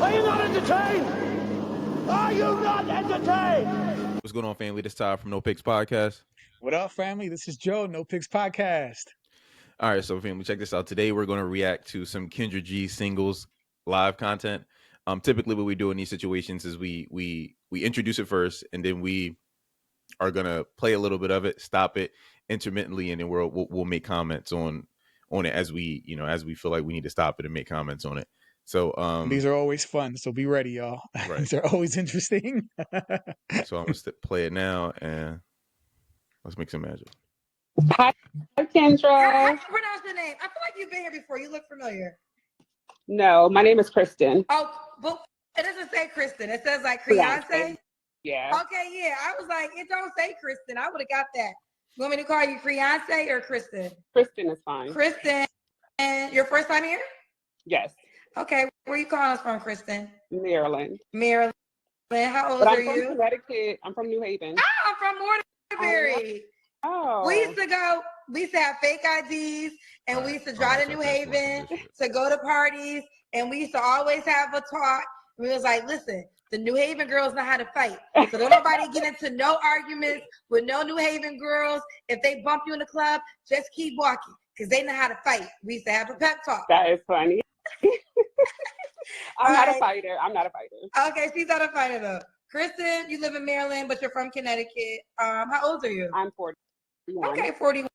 Are you not entertained? Are you not entertained? What's going on, family? This is Todd from nopickspodcast. What up, family? This is Joe, No Picks Podcast. All right, so family, check this out. Today we're going to react to some Kendra G singles live content. Typically, what we do in these situations is we introduce it first, and then we are going to play a little bit of it, stop it intermittently, and then we'll make comments on it as we feel like we need to stop it and make comments on it. So these are always fun, so be ready, y'all. Right. These are always interesting. So I'm going to play it now, and let's make some magic. Hi, Kendra. How do you pronounce your name? I feel like you've been here before. You look familiar. No, my name is Kristen. Oh, but it doesn't say Kristen. It says like Creonce. Yeah. Okay, yeah. I was like, it don't say Kristen. I would have got that. You want me to call you Creonce or Kristen? Kristen is fine. Kristen. And your first time here? Yes. Okay. Where you calling us from, Kristen? Maryland. Maryland. How old But are I'm from you? Connecticut. I'm from New Haven. Oh, I'm from Waterbury. Oh. We used to have fake IDs, and we used to drive to New Haven to go to parties, and we used to always have a talk. We was like, listen, the New Haven girls know how to fight. So don't nobody get into no arguments with no New Haven girls. If they bump you in the club, just keep walking, because they know how to fight. We used to have a pep talk. That is funny. I'm not a fighter. Okay, she's not a fighter, though. Kristen, you live in Maryland, but you're from Connecticut. How old are you? I'm 41. Okay, 41.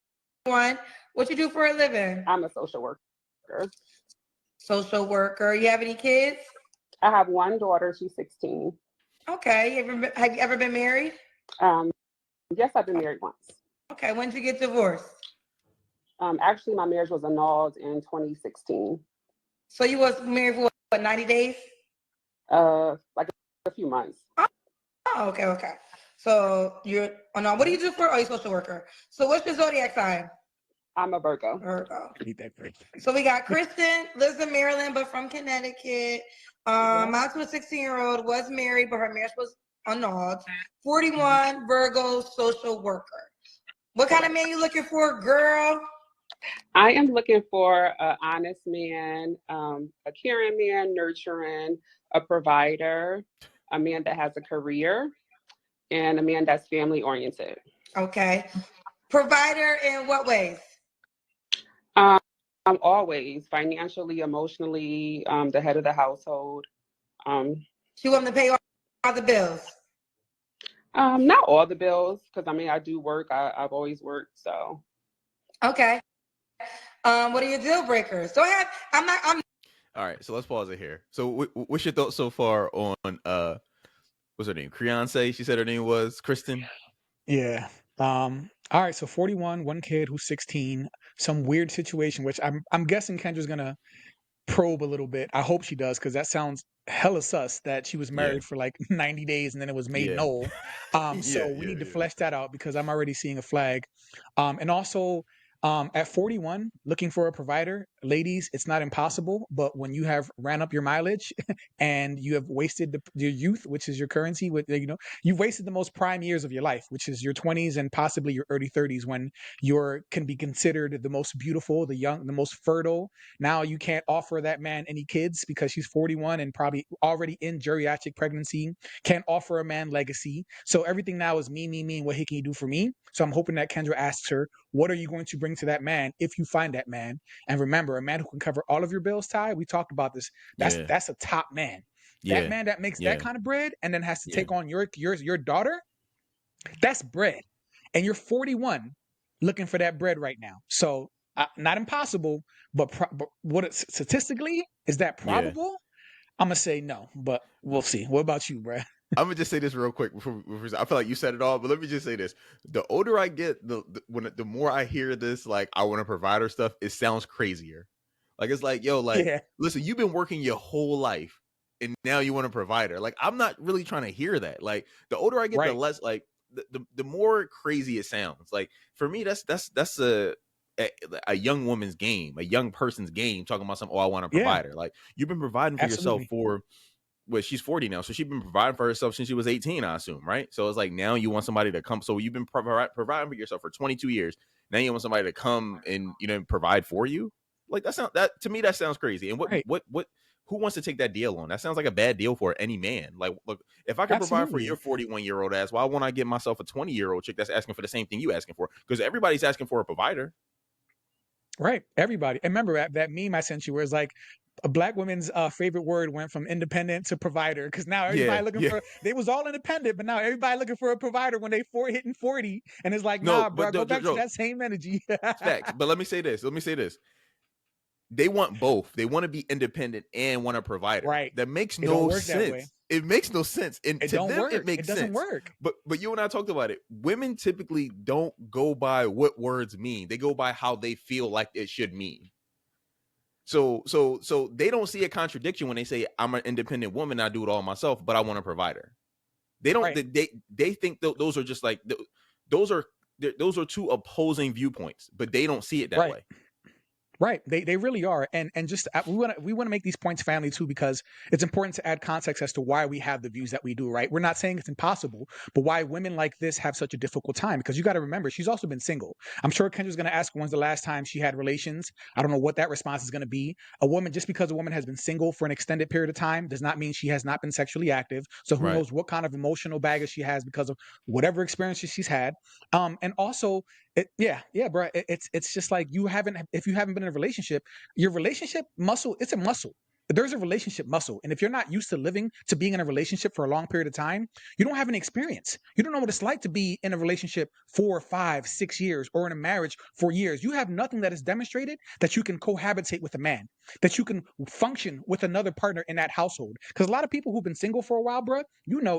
What you do for a living? I'm a social worker. Social worker. You have any kids? I have one daughter. She's 16. Okay. Have you ever been married? Yes, I've been married once. Okay. When did you get divorced? Actually, my marriage was annulled in 2016. So you was married for what, 90 days? Like a few months. Oh, okay. So what do you do for? Oh, you're a social worker. So what's your zodiac sign? I'm a Virgo. So we got Kristen, lives in Maryland, but from Connecticut. My 16-year-old was married, but her marriage was annulled. 41, Virgo, social worker. What kind of man you looking for, girl? I am looking for an honest man, a caring man, nurturing, a provider, a man that has a career, and a man that's family oriented. Okay. Provider in what ways? I'm always financially, emotionally, the head of the household. She want to pay all the bills. Not all the bills, because I do work. I've always worked, so. Okay. What are your deal breakers? Go ahead. All right, so let's pause it here. So what's your thoughts so far on what's her name? Creonce? She said her name was Kristen. Yeah. All right, so 41, one kid who's 16, some weird situation, which I'm guessing Kendra's gonna probe a little bit. I hope she does, because that sounds hella sus that she was married for like 90 days and then it was made null. So we need to flesh that out, because I'm already seeing a flag. And also at 41, looking for a provider, ladies, it's not impossible, but when you have ran up your mileage and you have wasted your youth, which is your currency, you've wasted the most prime years of your life, which is your 20s and possibly your early 30s, when you can be considered the most beautiful, the young, the most fertile. Now you can't offer that man any kids because she's 41 and probably already in geriatric pregnancy. Can't offer a man legacy. So everything now is me, and what he can do for me. So I'm hoping that Kendra asks her, what are you going to bring to that man if you find that man? And remember, a man who can cover all of your bills, Ty, we talked about this. That's a top man. That man that makes that kind of bread and then has to take on your daughter, that's bread. And you're 41 looking for that bread right now. So not impossible, but what statistically, is that probable? I'm going to say no, but we'll see. What about you, Brad? I'm gonna just say this real quick before I feel like you said it all, but let me just say this: the older I get, the more I hear this, like, I want to provide her stuff, it sounds crazier. Like, it's like, yo, like, listen, you've been working your whole life, and now you want to provide her. Like, I'm not really trying to hear that. Like, the older I get, the less, like, the more crazy it sounds. Like, for me, that's a young woman's game, a young person's game, talking about something. Oh, I want to provide her. Like, you've been providing for yourself for. Well, she's 40 now, so she's been providing for herself since she was 18, I assume, right? So it's like, now you want somebody to come. So you've been providing for yourself for 22 years. Now you want somebody to come and provide for you. Like, that to me, that sounds crazy. And who wants to take that deal on? That sounds like a bad deal for any man. Like, look, if I can provide for your 41-year-old ass, why won't I get myself a 20-year-old chick that's asking for the same thing you asking for? Because everybody's asking for a provider. Right. Everybody. And remember that meme I sent you where it's like a black woman's favorite word went from independent to provider. Because now everybody looking for, they was all independent, but now everybody looking for a provider when they hitting 40. And it's like, nah, bro, go back to that same energy. Facts. But let me say this. They want both. They want to be independent and want a provider. Right. That makes no sense. It makes no sense. And to them, it makes sense. It doesn't work. But you and I talked about it. Women typically don't go by what words mean. They go by how they feel like it should mean. So they don't see a contradiction when they say, I'm an independent woman, I do it all myself, but I want a provider. They don't. Right. They think those are just like those are two opposing viewpoints, but they don't see it that way. Right. They really are. And just we want to make these points family too, because it's important to add context as to why we have the views that we do, right? We're not saying it's impossible, but why women like this have such a difficult time, because you got to remember, she's also been single. I'm sure Kendra's going to ask when's the last time she had relations. I don't know what that response is going to be. Just because a woman has been single for an extended period of time does not mean she has not been sexually active. So who knows what kind of emotional baggage she has because of whatever experiences she's had. And also, bro. It's just like if you haven't been in a relationship, your relationship muscle, it's a muscle. There's a relationship muscle. And if you're not used to being in a relationship for a long period of time, you don't have any experience. You don't know what it's like to be in a relationship 4, 5, 6 years, or in a marriage for years. You have nothing that is demonstrated that you can cohabitate with a man, that you can function with another partner in that household. Because a lot of people who've been single for a while, bro,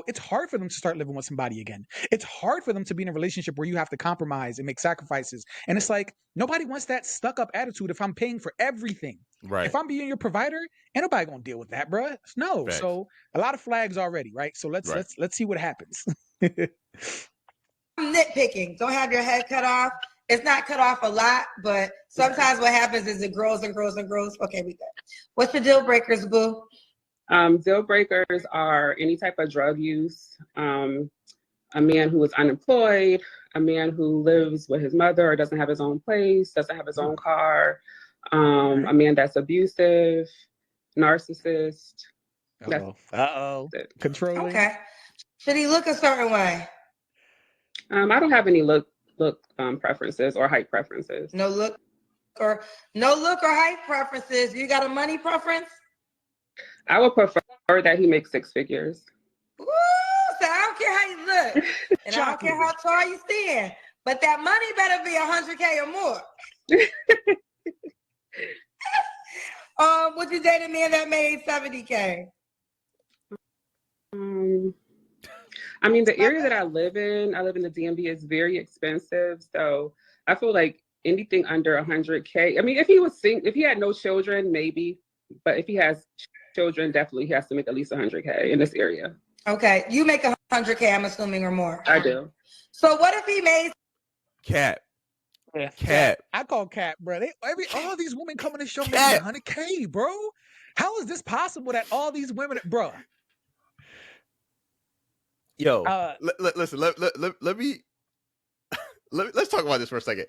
it's hard for them to start living with somebody again. It's hard for them to be in a relationship where you have to compromise and make sacrifices. And it's like, nobody wants that stuck up attitude if I'm paying for everything. Right. If I'm being your provider, ain't nobody gonna deal with that, bro. No. Facts. So a lot of flags already, right? So let's see what happens. I'm nitpicking. Don't have your head cut off. It's not cut off a lot, but sometimes what happens is it grows and grows and grows. Okay, we good. What's your deal breakers, boo? Deal breakers are any type of drug use, a man who is unemployed, a man who lives with his mother or doesn't have his own place, doesn't have his own car, a man that's abusive, narcissist. Controlling. Okay. Should he look a certain way? I don't have any look preferences or height preferences. No look or height preferences. You got a money preference? I would prefer that he makes 6 figures. Ooh, so I don't care how you look, and I don't care how tall you stand, but that money better be $100K or more. Would you date a man that made $70K? I mean, the area that I live in the DMV, is very expensive. So I feel like anything under $100K. I mean, if he had no children, maybe, but if he has children, definitely he has to make at least $100K in this area. Okay, you make $100K, I'm assuming, or more. I do. So what if he made Cap? Yeah, Cap. I call Cap, bro. All these women coming to show me $100K, bro. How is this possible that all these women, bro? Yo, listen. Let's talk about this for a second.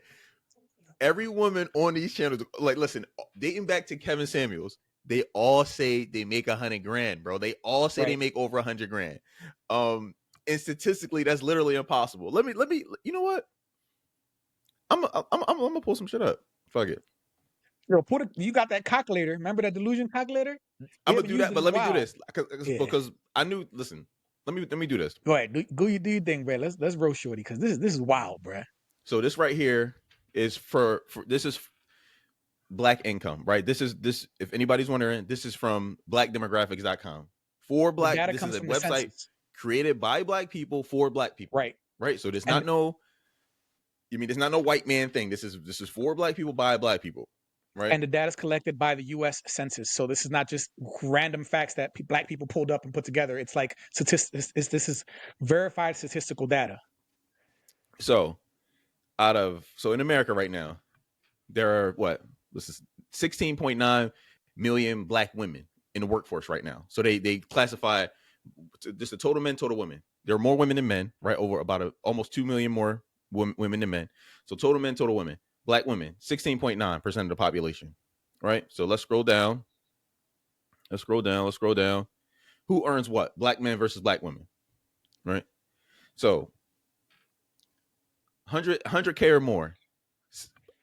Every woman on these channels, like, listen, dating back to Kevin Samuels, they all say they make $100,000, bro. They all say they make over $100,000. And statistically, that's literally impossible. Let me. You know what? I'm gonna pull some shit up. Fuck it. Yo, you got that calculator? Remember that delusion calculator? I'm gonna do that, but let me do this because I knew. Listen, let me do this. Go ahead, do your thing, bro. Let's roast shorty because this is wild, bro. So this right here is for this is black income, right? This. If anybody's wondering, this is from blackdemographics.com. For black, this is a website created by black people for black people. Right. So there's not no. There's not no white man thing. This is for black people by black people, right? And the data is collected by the U.S. Census. So this is not just random facts that black people pulled up and put together. It's like statistics. This is verified statistical data. So in America right now, there are this is 16.9 million black women in the workforce right now. So they classify just the total men, total women. There are more women than men, right? Over about almost 2 million more women than men. So total men, total women. Black women, 16.9% of the population, right? So let's scroll down. Let's scroll down. Who earns what? Black men versus black women, right? So 100K or more,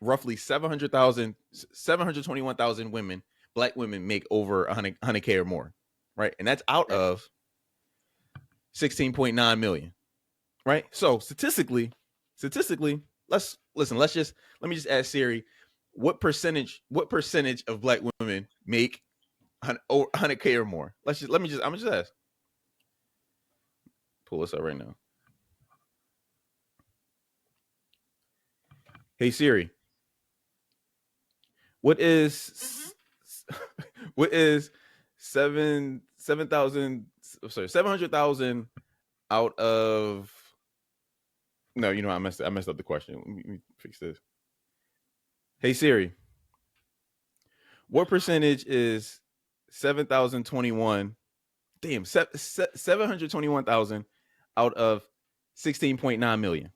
roughly 721,000 women, black women make over 100K or more, right? And that's out of 16.9 million, right? So statistically, let me just ask Siri, what percentage of black women make 100K or more? I'm gonna just ask. Pull this up right now. Hey Siri, what is 700,000 out of? No, I messed up the question. Let me fix this. Hey Siri, what percentage is 7,021? Damn, 721,000 out of 16.9 million.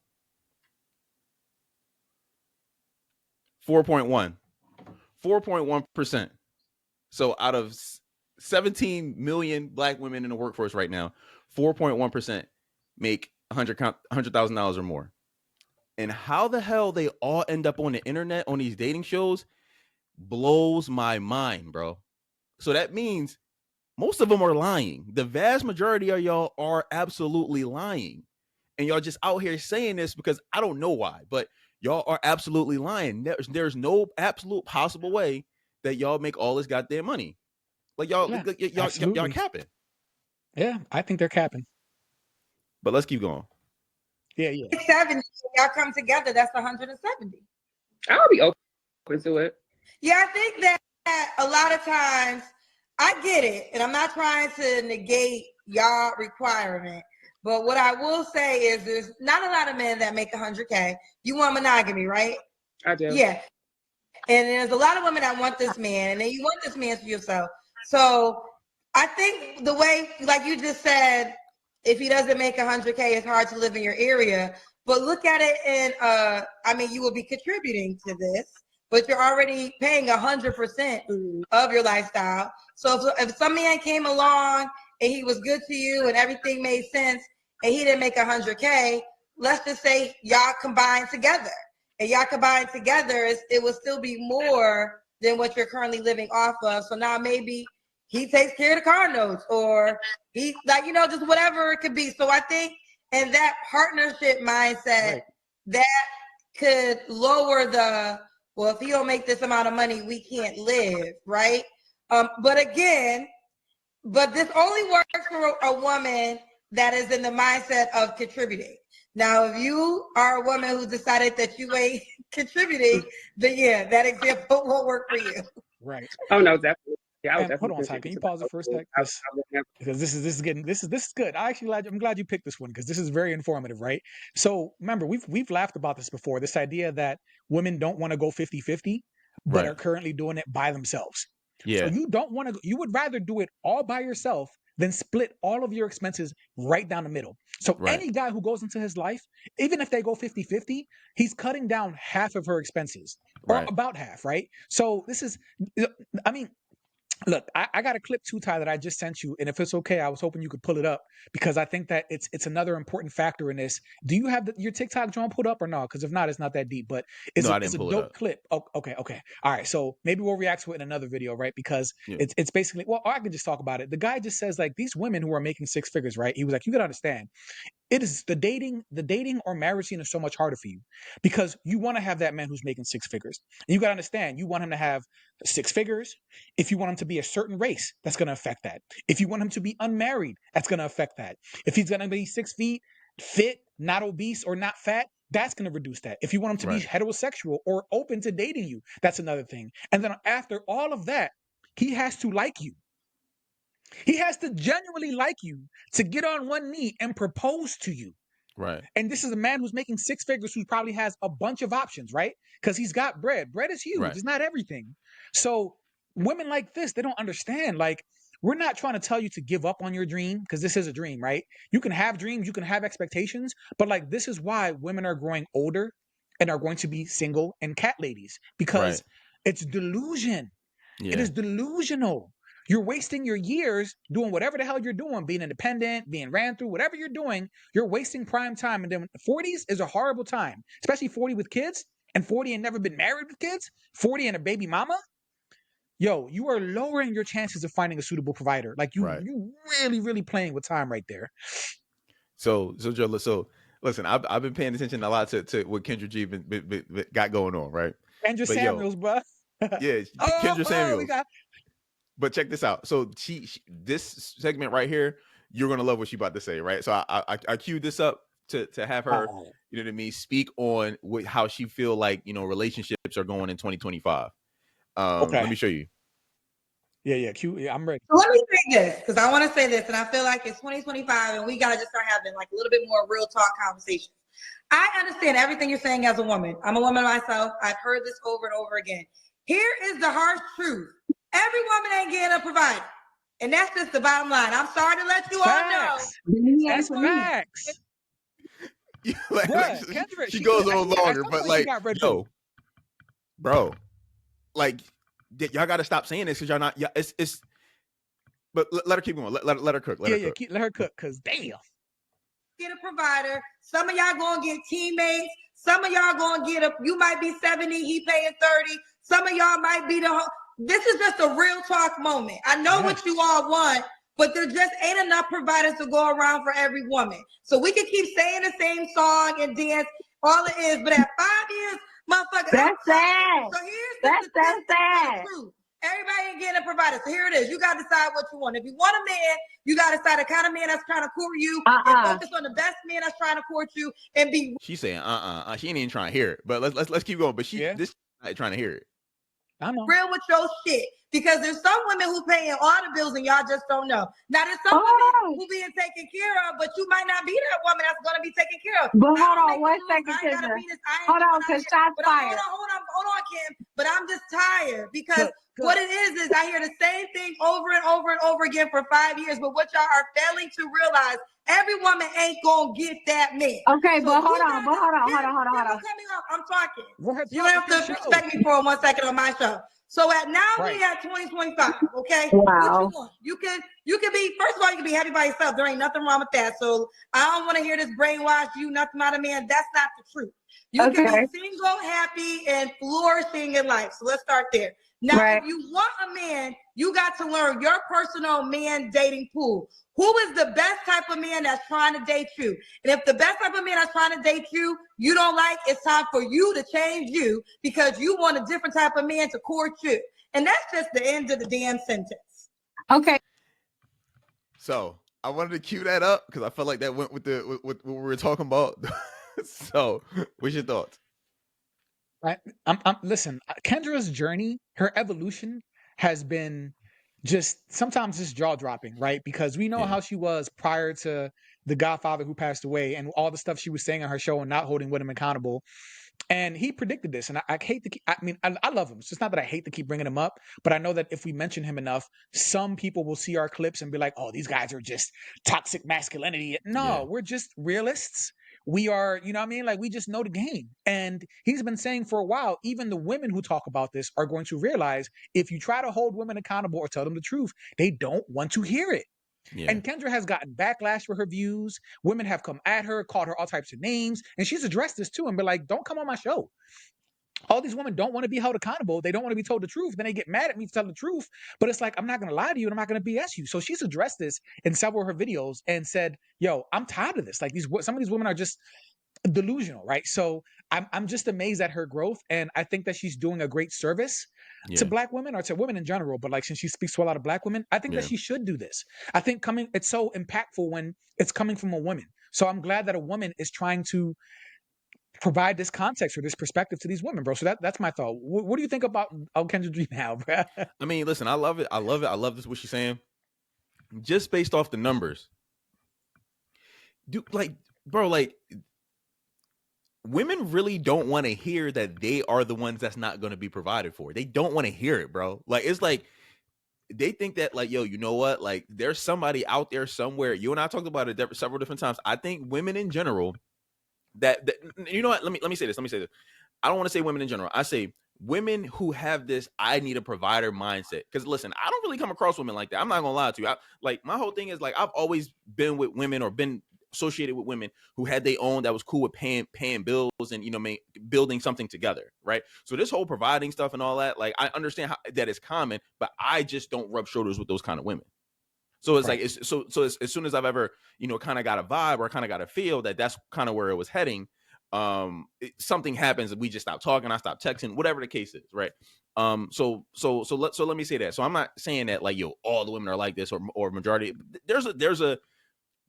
4.1%. So out of 17 million black women in the workforce right now, 4.1% make $100,000 or more. And how the hell they all end up on the internet on these dating shows blows my mind, bro. So that means most of them are lying. The vast majority of y'all are absolutely lying. And y'all just out here saying this because I don't know why, but y'all are absolutely lying. There's no absolute possible way that y'all make all this goddamn money. Like y'all capping. Yeah, I think they're capping. But let's keep going. Yeah. 70, y'all come together, that's 170. I'll be open to it. Yeah, I think that a lot of times, I get it, and I'm not trying to negate y'all requirement, but what I will say is there's not a lot of men that make 100K. You want monogamy, right? I do. Yeah. And there's a lot of women that want this man, and then you want this man for yourself. So I think the way, like you just said, if he doesn't make 100K, it's hard to live in your area. But look at it in, you will be contributing to this, but you're already paying 100% of your lifestyle. So if some man came along and he was good to you and everything made sense and he didn't make 100K, let's just say y'all combined together. And y'all combined together, it will still be more than what you're currently living off of. So now maybe he takes care of the car notes, or he, just whatever it could be. So I think in that partnership mindset, that could lower if he don't make this amount of money, we can't live, right? But this only works for a woman that is in the mindset of contributing. Now, if you are a woman who decided that you ain't contributing, then yeah, that example won't work for you. Right. Oh no, definitely. Yeah, hold on, Ty. Can you pause it for a sec? Because this is good. I'm glad you picked this one because this is very informative, right? So remember, we've laughed about this before. This idea that women don't want to go 50-50, but are currently doing it by themselves. Yeah. So you would rather do it all by yourself than split all of your expenses right down the middle. So any guy who goes into his life, even if they go 50-50, he's cutting down half of her expenses, or about half, right? So this is, look, I got a clip too, Ty, that I just sent you, and if it's okay, I was hoping you could pull it up because I think that it's another important factor in this. Do you have your TikTok John put up or no? Because if not, it's not that deep. But it's a dope clip. Oh, okay. All right, so maybe we'll react to it in another video, right? Because it's basically, or I can just talk about it. The guy just says like these women who are making six figures, right? He was like, you gotta understand. It is the dating or marriage scene is so much harder for you because you want to have that man who's making six figures. And you got to understand, you want him to have six figures. If you want him to be a certain race, that's going to affect that. If you want him to be unmarried, that's going to affect that. If he's going to be 6 feet, fit, not obese or not fat, that's going to reduce that. If you want him to be heterosexual or open to dating you, that's another thing. And then after all of that, he has to like you. He has to genuinely like you to get on one knee and propose to you. Right. And this is a man who's making six figures who probably has a bunch of options, right? Because he's got bread. Bread is huge. It's not everything. So women like this, they don't understand. Like, we're not trying to tell you to give up on your dream because this is a dream, right? You can have dreams, you can have expectations, but like this is why women are growing older and are going to be single and cat ladies because it's delusion. Yeah. It is delusional. You're wasting your years doing whatever the hell you're doing, being independent, being ran through, whatever you're doing, you're wasting prime time. And then 40s is a horrible time, especially 40 with kids and 40 and never been married with kids, 40 and a baby mama. Yo, you are lowering your chances of finding a suitable provider. Like you really, really playing with time right there. So Joe, so listen, I've been paying attention a lot to what Kendra G got going on, right? Kendra Samuels, bro. Yeah, Kendra Samuels. But check this out. So she this segment right here, you're gonna love what she's about to say, right? So I queued this up to have her, you know what I mean, speak on how she feel like, you know, relationships are going in 2025. Let me show you. Yeah, I'm ready. So let me say this, because I want to say this, and I feel like it's 2025, and we gotta just start having like a little bit more real talk conversations. I understand everything you're saying as a woman. I'm a woman myself. I've heard this over and over again. Here is the harsh truth. Every woman ain't getting a provider. And that's just the bottom line. I'm sorry to let you all know. That's facts. Kendra, she goes on longer, but like, yo, bro, like, y'all got to stop saying this because y'all not. Yeah, it's. But let her keep going. Let her cook. Let her cook. Cause damn. Get a provider. Some of y'all gonna get teammates. Some of y'all gonna get you might be 70, he paying 30. Some of y'all might be this is just a real talk moment. I know what you all want, but there just ain't enough providers to go around for every woman. So we can keep saying the same song and dance, all it is, but at 5 years, motherfucker. That's sad. So here's the truth. Everybody ain't getting a provider. So here it is. You got to decide what you want. If you want a man, you got to decide the kind of man that's trying to court you and focus on the best man that's trying to court you and be. She's saying, she ain't even trying to hear it. But let's keep going. But this not trying to hear it. I know. Real with your shit. Because there's some women who paying all the bills and y'all just don't know. Now there's some women who being taken care of, but you might not be that woman that's going to be taken care of. But hold on 1 second, Kendra. Hold on, because shots fired. Hold on, Kim. But I'm just tired because what it is I hear the same thing over and over and over again for 5 years. But what y'all are failing to realize, every woman ain't gonna get that man. Okay, so but hold on. I'm talking. You have to respect me for 1 second on my show. So we at 2025, okay? Wow. What you want? You can be, first of all, you can be happy by yourself. There ain't nothing wrong with that. So I don't want to hear this brainwash you, nothing out of man. That's not the truth. You can be single, happy, and flourishing in life. So let's start there. Now, if you want a man, you got to learn your personal man dating pool. Who is the best type of man that's trying to date you? And if the best type of man that's trying to date you, you don't like, it's time for you to change you because you want a different type of man to court you. And that's just the end of the damn sentence. Okay. So I wanted to cue that up because I felt like that went with what we were talking about. So what's your thoughts? Listen, Kendra's journey, her evolution has been sometimes just jaw dropping, right? Because we know how she was prior to the Godfather who passed away and all the stuff she was saying on her show and not holding women accountable. And he predicted this. And I hate to keep, I love him. It's just not that I hate to keep bringing him up, but I know that if we mention him enough, some people will see our clips and be like, oh, these guys are just toxic masculinity. No, we're just realists. We are, you know what I mean? Like, we just know the game. And he's been saying for a while, even the women who talk about this are going to realize if you try to hold women accountable or tell them the truth, they don't want to hear it. Yeah. And Kendra has gotten backlash for her views. Women have come at her, called her all types of names. And she's addressed this too and been like, don't come on my show. All these women don't want to be held accountable. They don't want to be told the truth. Then they get mad at me for telling the truth. But it's like, I'm not going to lie to you and I'm not going to BS you. So she's addressed this in several of her videos and said, yo, I'm tired of this. Like, some of these women are just delusional, right? So I'm just amazed at her growth. And I think that she's doing a great service to Black women or to women in general. But like, since she speaks to a lot of Black women, I think that she should do this. I think it's so impactful when it's coming from a woman. So I'm glad that a woman is trying to provide this context or this perspective to these women, bro. So that's my thought. What do you think about Kendra G now, bro? I mean, listen, I love it. I love this, what she's saying. Just based off the numbers. Women really don't want to hear that they are the ones that's not going to be provided for. They don't want to hear it, bro. Like, it's like, they think that, like, yo, you know what? Like, there's somebody out there somewhere. You and I talked about it several different times. I think women in general, that you know what? Let me say this. I don't want to say women in general. I say women who have this I need a provider mindset. Because listen, I don't really come across women like that. I'm not gonna lie to you. Like my whole thing is like I've always been with women or been associated with women who had their own that was cool with paying bills and building something together, right? So this whole providing stuff and all that, like I understand that it's common, but I just don't rub shoulders with those kind of women. So it's like as soon as I've ever kind of got a vibe or kind of got a feel that that's kind of where it was heading, something happens and we just stop talking, I stop texting, whatever the case is, right? So let me say that. So I'm not saying that like all the women are like this or majority. There's a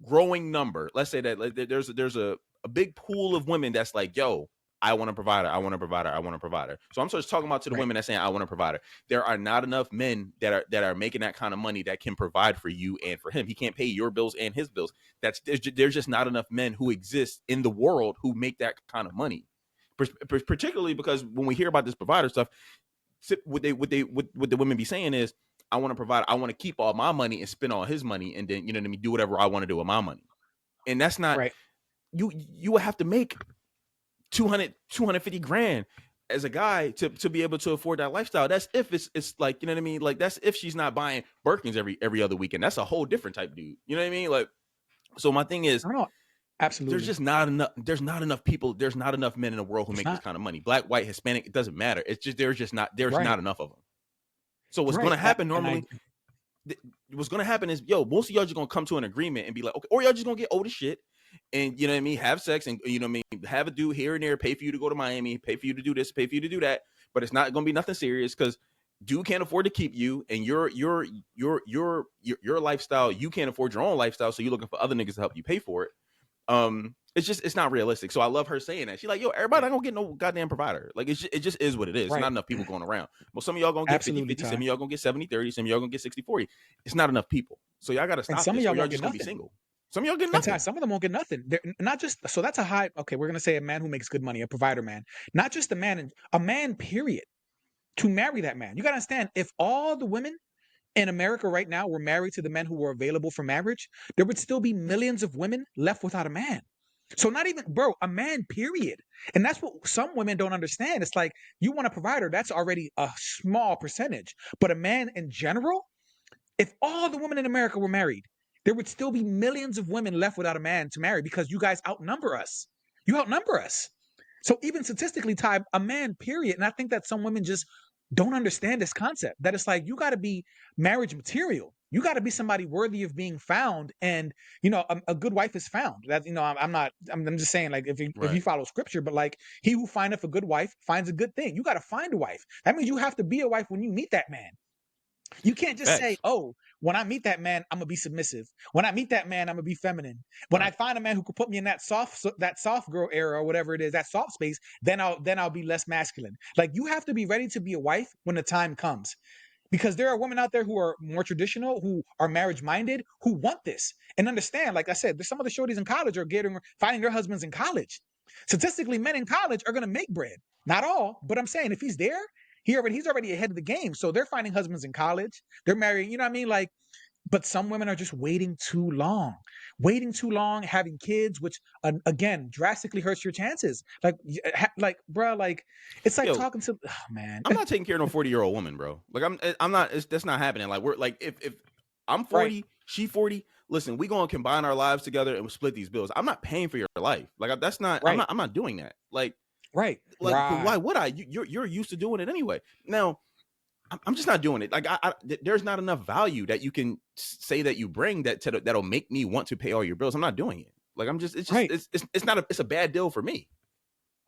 growing number. Let's say that there's a big pool of women that's like, yo, I want a provider. I want a provider. I want a provider. So I'm just talking about to the women that's saying I want a provider. There are not enough men that are making that kind of money that can provide for you and for him. He can't pay your bills and his bills. There's just not enough men who exist in the world who make that kind of money. Particularly because when we hear about this provider stuff, what the women be saying is, I want to provide. I want to keep all my money and spend all his money, and then do whatever I want to do with my money. And that's not right. You would have to make 250 grand as a guy to be able to afford that lifestyle. That's if it's like, you know what I mean? Like that's if she's not buying Birkins every other weekend. That's a whole different type of dude. You know what I mean? Like, so my thing is, absolutely, there's just not enough. There's not enough people. There's not enough men in the world who make this kind of money. Black, white, Hispanic, it doesn't matter. It's just there's not enough of them. So what's going to happen normally? What's going to happen is, most of y'all just going to come to an agreement and be like, okay, or y'all just going to get old as shit. And you know what I mean, have sex and have a dude here and there, pay for you to go to Miami, pay for you to do this, pay for you to do that, but it's not going to be nothing serious because dude can't afford to keep you, and your lifestyle, you can't afford your own lifestyle, so you're looking for other niggas to help you pay for it. It's not realistic. So I love her saying that. She's like, everybody not gonna get no goddamn provider. Like it just is what it is. Right. Not enough people going around. Well, some of y'all gonna get 50-50, some of y'all gonna get 70-30, some of y'all gonna get 60-40. It's not enough people. So y'all gotta stop. Some of y'all just gonna be single. Some of y'all get nothing. Some of them won't get nothing. They're not just so that's a high. Okay, we're gonna say a man who makes good money, a provider man, not just a man, period. To marry that man, you gotta understand. If all the women in America right now were married to the men who were available for marriage, there would still be millions of women left without a man. So not even, a man, period. And that's what some women don't understand. It's like, you want a provider, that's already a small percentage. But a man in general, if all the women in America were married, there would still be millions of women left without a man to marry because you guys outnumber us. You outnumber us. So even statistically, Ty, a man, period. And I think that some women just don't understand this concept, that it's like, you got to be marriage material. You got to be somebody worthy of being found. And, a good wife is found. That, I'm just saying, like, if you follow scripture, but like, he who findeth a good wife finds a good thing. You got to find a wife. That means you have to be a wife when you meet that man. You can't just say, oh, when I meet that man, I'm going to be submissive. When I meet that man, I'm going to be feminine. When I find a man who could put me in that soft girl era or whatever it is, that soft space, then I'll be less masculine. Like, you have to be ready to be a wife when the time comes. Because there are women out there who are more traditional, who are marriage-minded, who want this. And understand, like I said, there's some of the shorties in college are finding their husbands in college. Statistically, men in college are going to make bread. Not all, but I'm saying if he's there, he's already ahead of the game. So they're finding husbands in college. They're marrying, you know what I mean? Like, but some women are just waiting too long, having kids, which again drastically hurts your chances. Like, bro, like it's like talking to, oh man. I'm not taking care of no 40-year-old woman, bro. Like I'm not. That's not happening. Like we're like if I'm 40, she 40. Listen, we gonna combine our lives together and we'll split these bills. I'm not paying for your life. Like that's not. Right. I'm not doing that. Like. Right. Like, why would I? You're used to doing it anyway. Now, I'm just not doing it. Like, there's not enough value that you can say that you bring that'll make me want to pay all your bills. I'm not doing it. Like, it's a bad deal for me.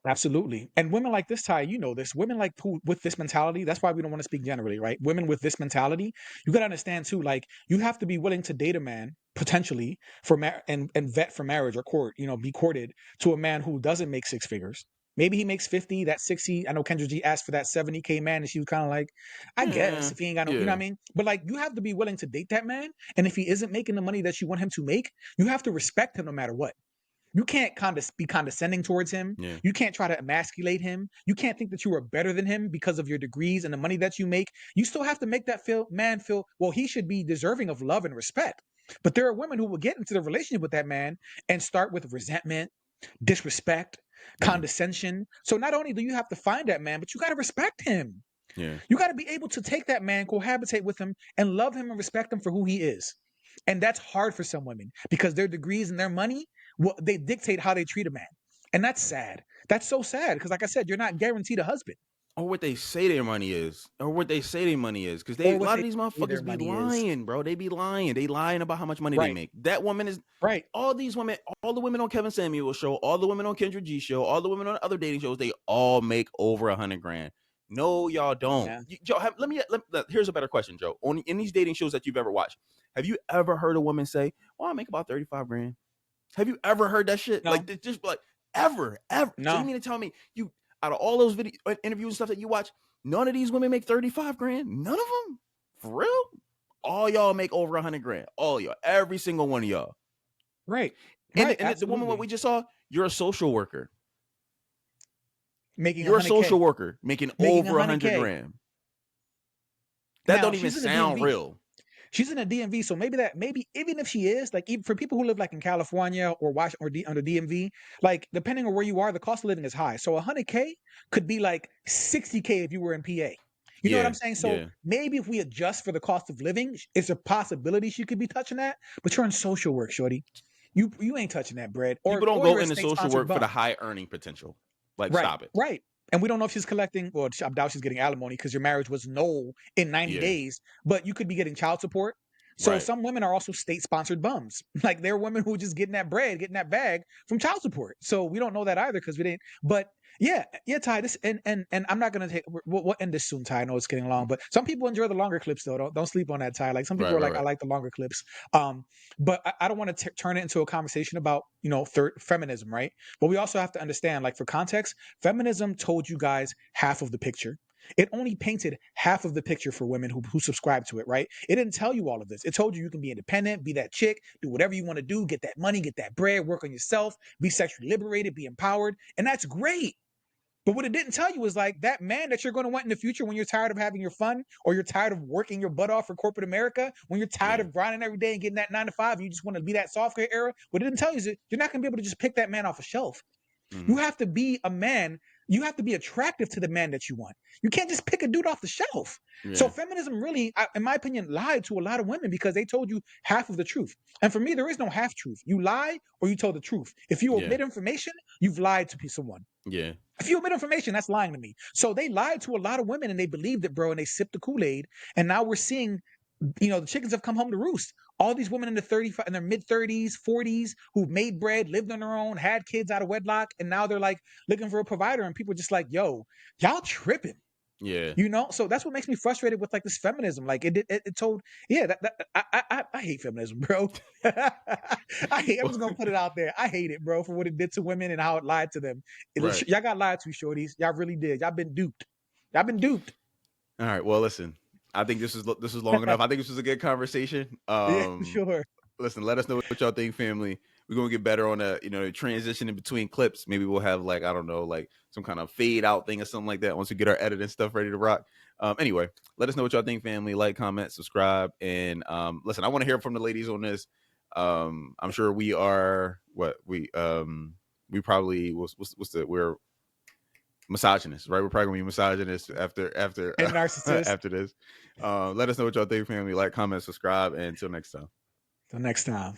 Absolutely. And women like this, Ty, this. Women like who with this mentality. That's why we don't want to speak generally, right? Women with this mentality, you got to understand too. Like, you have to be willing to date a man potentially for and vet for marriage or court. Be courted to a man who doesn't make six figures. Maybe he makes 50, that's 60. I know Kendra G asked for that 70K man, and she was kind of like, I guess if he ain't got no, you know what I mean? But like, you have to be willing to date that man. And if he isn't making the money that you want him to make, you have to respect him no matter what. You can't be condescending towards him. Yeah. You can't try to emasculate him. You can't think that you are better than him because of your degrees and the money that you make. You still have to make that man feel, well, he should be deserving of love and respect. But there are women who will get into the relationship with that man and start with resentment, disrespect, condescension. So not only do you have to find that man, but you got to respect him. Yeah. You got to be able to take that man, cohabitate with him, and love him and respect him for who he is. And that's hard for some women because their degrees and their money, they dictate how they treat a man. And that's sad. That's so sad because, like I said, you're not guaranteed a husband. Or what they say their money is. Because a lot of these motherfuckers be lying, bro. They be lying. They lying about how much money they make. That woman is right. All these women, all the women on Kevin Samuel's show, all the women on Kendra G show, all the women on other dating shows, they all make over $100,000. No, y'all don't. Yeah. Joe, here's a better question, Joe. In these dating shows that you've ever watched, have you ever heard a woman say, "Well, I make about $35,000"? Have you ever heard that shit? No. Like, just like ever? No. So you mean to tell me out of all those video interviews and stuff that you watch, none of these women make $35,000? None of them? For real? All y'all make over $100,000. All y'all. Every single one of y'all. Right. And the woman what we just saw, you're a social worker. You're a 100K. social worker making over $100,000. That don't even sound real. She's in a DMV, so maybe even if she is, like, even for people who live like in California or Washington or under DMV, like depending on where you are, the cost of living is high. So 100K could be like 60K if you were in PA. You know what I'm saying? So maybe if we adjust for the cost of living, it's a possibility she could be touching that. But you're in social work, shorty. You ain't touching that bread. People don't go into social work for the high earning potential. Like, stop it. Right. And we don't know if she's collecting, well, I doubt she's getting alimony because your marriage was null in 90 days, but you could be getting child support. So some women are also state-sponsored bums. Like, they're women who are just getting that bread, getting that bag from child support. So we don't know that either because we didn't. But yeah, Ty, this and I'm not gonna take. We'll end this soon, Ty. I know it's getting long, but some people enjoy the longer clips though. Don't sleep on that, Ty. Like, some people are like, I like the longer clips. But I don't want to turn it into a conversation about feminism, right? But we also have to understand, like, for context, feminism told you guys half of the picture. It only painted half of the picture for women who subscribe to it, right? It didn't tell you all of this. It told you can be independent, be that chick, do whatever you want to do, get that money, get that bread, work on yourself, be sexually liberated, be empowered, and that's great. But what it didn't tell you is, like, that man that you're going to want in the future when you're tired of having your fun, or you're tired of working your butt off for corporate America, when you're tired of grinding every day and getting that 9 to 5, and you just want to be that software era. What it didn't tell you is that you're not going to be able to just pick that man off a shelf. Mm-hmm. You have to be a man. You have to be attractive to the man that you want. You can't just pick a dude off the shelf. Yeah. So feminism really, in my opinion, lied to a lot of women because they told you half of the truth. And for me, there is no half truth. You lie or you tell the truth. If you omit information, you've lied to someone. Yeah. If you omit information, that's lying to me. So they lied to a lot of women and they believed it, bro, and they sipped the Kool-Aid. And now we're seeing, the chickens have come home to roost. All these women in their mid-30s, 40s, who've made bread, lived on their own, had kids out of wedlock, and now they're like looking for a provider, and people are just like, yo, y'all tripping. Yeah. So that's what makes me frustrated with, like, this feminism. Like, it told, I hate feminism, bro. I'm just gonna put it out there. I hate it, bro, for what it did to women and how it lied to them. Y'all got lied to, shorties. Y'all really did. Y'all been duped. All right. Well, listen. I think this is long enough. I think this was a good conversation. Yeah, sure. Listen, let us know what y'all think, family. We're gonna get better on the transition in between clips. Maybe we'll have, like, I don't know, like some kind of fade out thing or something like that once we get our editing stuff ready to rock. Anyway, let us know what y'all think, family. Like, comment, subscribe, and listen, I want to hear from the ladies on this. I'm sure we are we probably we're misogynist, right? We're probably gonna be misogynist after and narcissist after this. Let us know what y'all think, family. Like, comment, subscribe, and until next time. Till next time.